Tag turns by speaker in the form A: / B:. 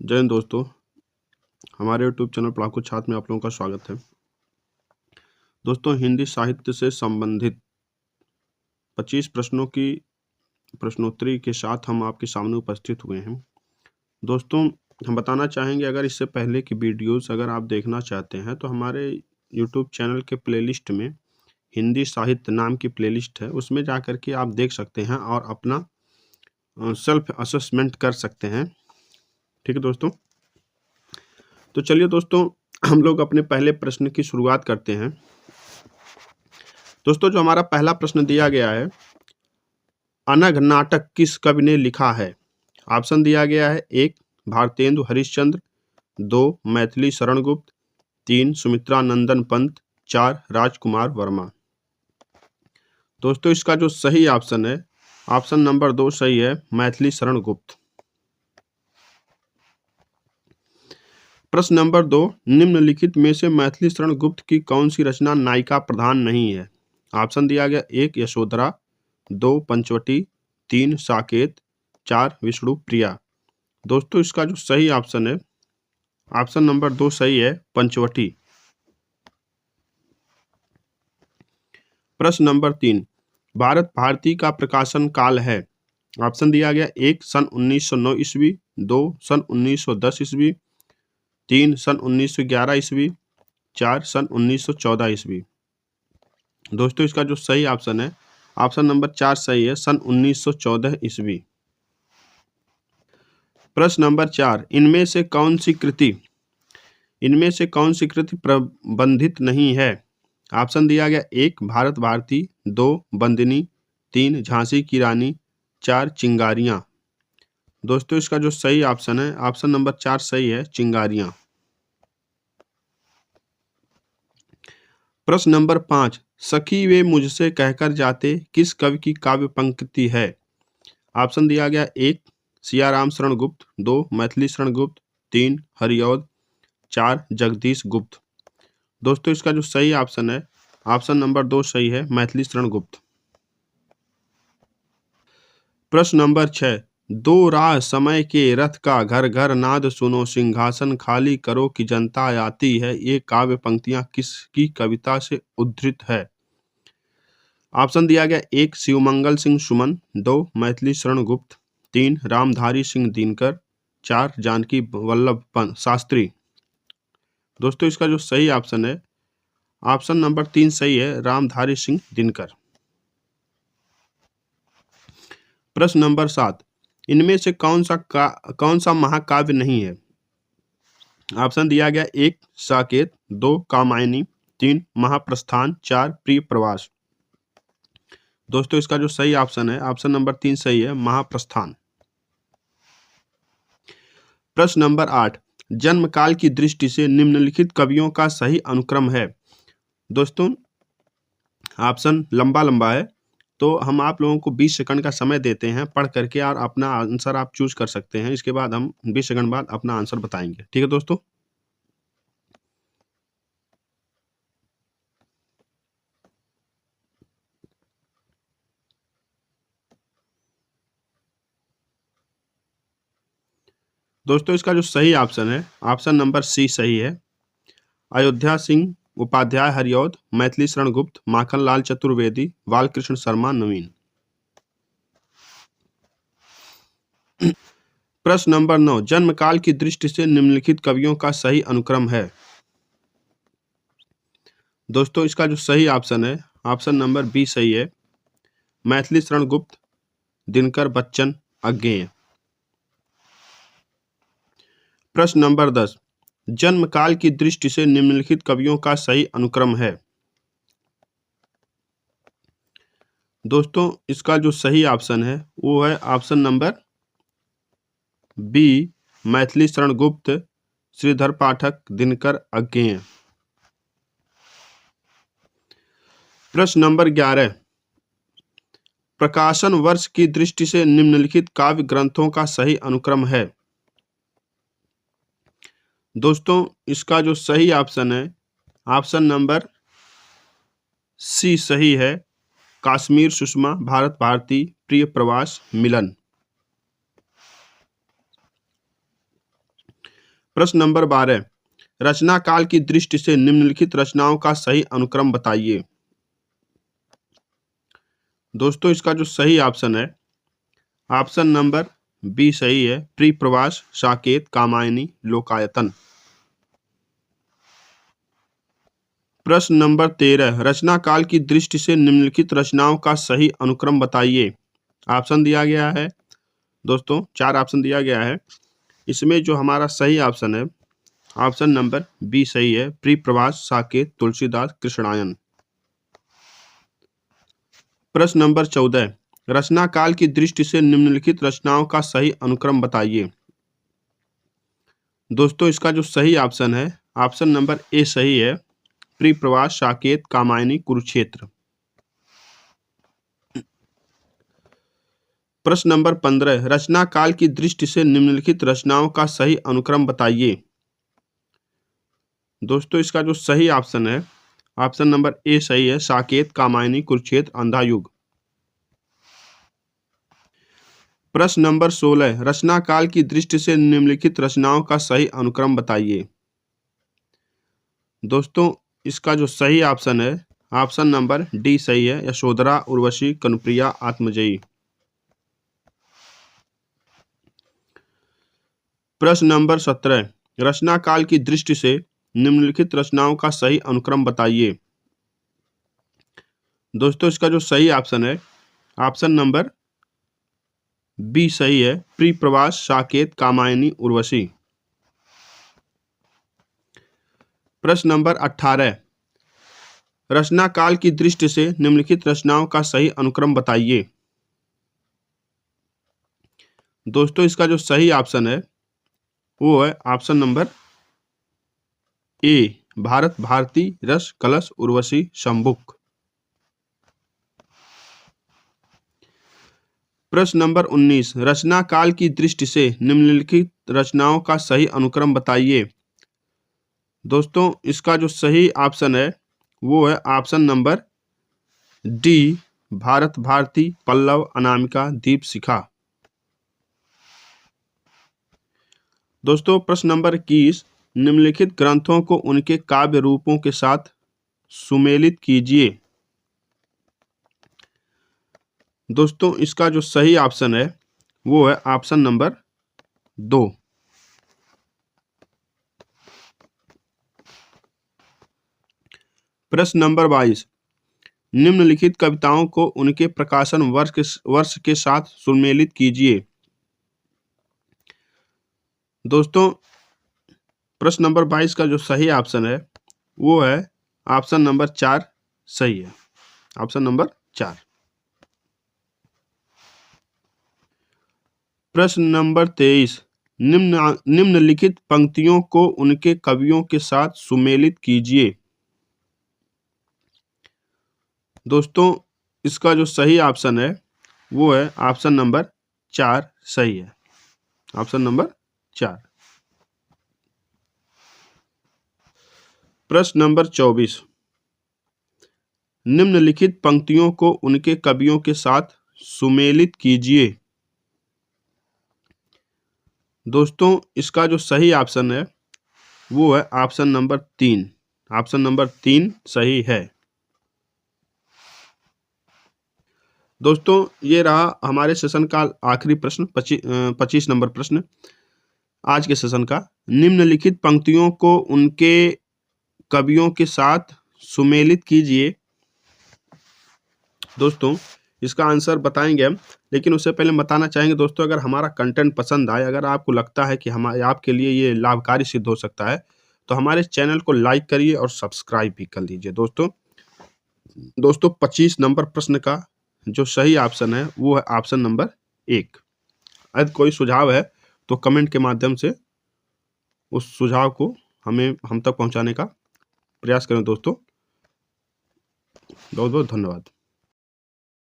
A: जय हिंद दोस्तों, हमारे यूट्यूब चैनल पढ़ाकू छात्र में आप लोगों का स्वागत है। दोस्तों, हिंदी साहित्य से संबंधित 25 प्रश्नों की प्रश्नोत्तरी के साथ हम आपके सामने उपस्थित हुए हैं। दोस्तों, हम बताना चाहेंगे, अगर इससे पहले की वीडियोस अगर आप देखना चाहते हैं तो हमारे यूट्यूब चैनल के प्लेलिस्ट में हिंदी साहित्य नाम की प्लेलिस्ट है, उसमें जा कर के आप देख सकते हैं और अपना सेल्फ असेसमेंट कर सकते हैं। ठीक है दोस्तों, तो चलिए दोस्तों, हम लोग अपने पहले प्रश्न की शुरुआत करते हैं। दोस्तों, जो हमारा पहला प्रश्न दिया गया है, अनघ नाटक किस कवि ने लिखा है? ऑप्शन दिया गया है 1 भारतेंदु हरिश्चंद्र, 2 मैथिली शरण गुप्त, 3 सुमित्रा नंदन पंत, 4 राजकुमार वर्मा। दोस्तों, इसका जो सही ऑप्शन है, ऑप्शन नंबर 2 सही है, मैथिली शरण गुप्त। प्रश्न नंबर 2, निम्नलिखित में से मैथिली शरण गुप्त की कौन सी रचना नायिका प्रधान नहीं है? ऑप्शन दिया गया 1 यशोधरा, 2 पंचवटी, 3 साकेत, 4 विष्णु प्रिया। दोस्तों, इसका जो सही ऑप्शन है, ऑप्शन नंबर 2 सही है, पंचवटी। प्रश्न नंबर 3, भारत भारती का प्रकाशन काल है? ऑप्शन दिया गया 1 सन 1909 ईस्वी, 2 सन 1910 ईस्वी, 3 सन 1911 ईस्वी, 4 सन 1914 ईस्वी। दोस्तों, इसका जो सही ऑप्शन है, ऑप्शन नंबर 4 सही है, सन 1914 ईस्वी। प्रश्न नंबर 4, इनमें से कौन सी कृति प्रबंधित नहीं है? ऑप्शन दिया गया 1 भारत भारती, 2 बंदिनी, 3 झांसी की रानी, 4 चिंगारियां। दोस्तों, इसका जो सही ऑप्शन है, ऑप्शन नंबर 4 सही है, चिंगारियां। प्रश्न नंबर 5, सखी वे मुझसे कहकर जाते किस कवि की काव्य पंक्ति है? ऑप्शन दिया गया 1 सियाराम शरण गुप्त, 2 मैथिली शरण गुप्त, 3 हरिऔध, 4 जगदीश गुप्त। दोस्तों, इसका जो सही ऑप्शन है, ऑप्शन नंबर 2 सही है, मैथिली शरण गुप्त। प्रश्न नंबर 6, दो राह समय के रथ का घर घर नाद सुनो सिंहासन खाली करो कि जनता आती है, ये काव्य पंक्तियां किसकी कविता से उद्धृत है? ऑप्शन दिया गया 1 शिवमंगल सिंह सुमन, 2 मैथिली शरण गुप्त, 3 रामधारी सिंह दिनकर, 4 जानकी वल्लभ शास्त्री। दोस्तों, इसका जो सही ऑप्शन है, ऑप्शन नंबर 3 सही है, रामधारी सिंह दिनकर। प्रश्न नंबर 7, इनमें से कौन सा महाकाव्य नहीं है? ऑप्शन दिया गया 1 साकेत, 2 कामायनी, 3 महाप्रस्थान, 4 प्रिय प्रवास। दोस्तों, इसका जो सही ऑप्शन है, ऑप्शन नंबर 3 सही है, महाप्रस्थान। प्रश्न नंबर 8, जन्म काल की दृष्टि से निम्नलिखित कवियों का सही अनुक्रम है? दोस्तों, ऑप्शन लंबा है, तो हम आप लोगों को 20 सेकंड का समय देते हैं, पढ़ करके और अपना आंसर आप चूज कर सकते हैं। इसके बाद हम 20 सेकंड बाद अपना आंसर बताएंगे। ठीक है दोस्तों, इसका जो सही ऑप्शन है, ऑप्शन नंबर सी सही है, अयोध्या सिंह उपाध्याय हरिऔध, मैथिली शरण गुप्त, माखन लाल चतुर्वेदी, बालकृष्ण शर्मा नवीन। प्रश्न नंबर 9, जन्म काल की दृष्टि से निम्नलिखित कवियों का सही अनुक्रम है? दोस्तों, इसका जो सही ऑप्शन है, ऑप्शन नंबर बी सही है, मैथिली शरण गुप्त, दिनकर बच्चन अज्ञेय। प्रश्न नंबर 10, जन्म काल की दृष्टि से निम्नलिखित कवियों का सही अनुक्रम है? दोस्तों, इसका जो सही ऑप्शन है, वो है option number B, Maithili Sharan Gupt, Shridhar पाठक, दिनकर अज्ञेय। प्रश्न नंबर 11, प्रकाशन वर्ष की दृष्टि से निम्नलिखित काव्य ग्रंथों का सही अनुक्रम है? दोस्तों, इसका जो सही ऑप्शन है, ऑप्शन नंबर सी सही है, कश्मीर सुषमा, भारत भारती, प्रिय प्रवास, मिलन। प्रश्न नंबर 12, रचना काल की दृष्टि से निम्नलिखित रचनाओं का सही अनुक्रम बताइए। दोस्तों इसका जो सही ऑप्शन है, ऑप्शन नंबर बी सही है, प्रिप्रवास, साकेत, कामायनी, लोकायतन। प्रश्न नंबर 13, रचना काल की दृष्टि से निम्नलिखित रचनाओं का सही अनुक्रम बताइए। ऑप्शन दिया गया है दोस्तों, 4 ऑप्शन दिया गया है। इसमें जो हमारा सही ऑप्शन है, ऑप्शन नंबर बी सही है, प्रिप्रवास, साकेत, तुलसीदास, कृष्णायन। प्रश्न नंबर 14, रचना काल की दृष्टि से निम्नलिखित रचनाओं का सही अनुक्रम बताइए। दोस्तों इसका जो सही ऑप्शन है, ऑप्शन नंबर ए सही है, प्रिप्रवास, साकेत, कामायनी, कुरुक्षेत्र। प्रश्न नंबर 15, रचना काल की दृष्टि से निम्नलिखित रचनाओं का सही अनुक्रम बताइए। दोस्तों इसका जो सही ऑप्शन है, ऑप्शन नंबर ए सही है, साकेत, कामायनी, कुरुक्षेत्र, अंधायुग। प्रश्न नंबर 16, रचना काल की दृष्टि से निम्नलिखित रचनाओं का सही अनुक्रम बताइए। दोस्तों इसका जो सही ऑप्शन है, ऑप्शन नंबर डी सही है, यशोधरा, उर्वशी, कनुप्रिया, आत्मजयी। प्रश्न नंबर 17, रचना काल की दृष्टि से निम्नलिखित रचनाओं का सही अनुक्रम बताइए। दोस्तों इसका जो सही ऑप्शन है, ऑप्शन नंबर बी सही है, प्रिप्रवास, साकेत, कामायनी, उर्वशी। प्रश्न नंबर 18, रचना काल की दृष्टि से निम्नलिखित रचनाओं का सही अनुक्रम बताइए। दोस्तों इसका जो सही ऑप्शन है वो है option number A, Bharat, Bharati, Ras, Kalash, Urvashi, Shambhuk. प्रश्न नंबर 19, रचना काल की दृष्टि से निम्नलिखित रचनाओं का सही अनुक्रम बताइए। दोस्तों इसका जो सही ऑप्शन है वो है option number D, Bharat, Bharati, Pallav, Anamika, Deepshikha. दोस्तों प्रश्न नंबर 21, निम्नलिखित ग्रंथों को उनके काव्य रूपों के साथ सुमेलित कीजिए। दोस्तों इसका जो सही ऑप्शन है वो है ऑप्शन नंबर 2। प्रश्न नंबर 22, निम्नलिखित कविताओं को उनके प्रकाशन वर्ष के साथ सुमेलित कीजिए। दोस्तों प्रश्न नंबर 22 का जो सही ऑप्शन है वो है ऑप्शन नंबर 4 सही है, ऑप्शन नंबर 4। प्रश्न नंबर 23, निम्नलिखित पंक्तियों को उनके कवियों के साथ सुमेलित कीजिए। दोस्तों इसका जो सही ऑप्शन है वो है ऑप्शन नंबर 4 सही है, ऑप्शन नंबर 4। प्रश्न नंबर 24, निम्नलिखित पंक्तियों को उनके कवियों के साथ सुमेलित कीजिए। दोस्तों इसका जो सही ऑप्शन है वो है ऑप्शन नंबर 3, ऑप्शन नंबर 3 सही है। दोस्तों ये रहा हमारे सेशन का आखिरी प्रश्न, 25 नंबर प्रश्न आज के सेशन का। निम्नलिखित पंक्तियों को उनके कवियों के साथ सुमेलित कीजिए। दोस्तों इसका आंसर बताएंगे हम, लेकिन उससे पहले बताना चाहेंगे दोस्तों, अगर हमारा कंटेंट पसंद आए, अगर आपको लगता है कि हमारे आपके लिए ये लाभकारी सिद्ध हो सकता है, तो हमारे चैनल को लाइक करिए और सब्सक्राइब भी कर लीजिए। दोस्तों 25 नंबर प्रश्न का जो सही ऑप्शन है वो है ऑप्शन नंबर 1। यदि कोई सुझाव है तो कमेंट के माध्यम से उस सुझाव को हम तक पहुंचाने का प्रयास करें। दोस्तों बहुत बहुत धन्यवाद।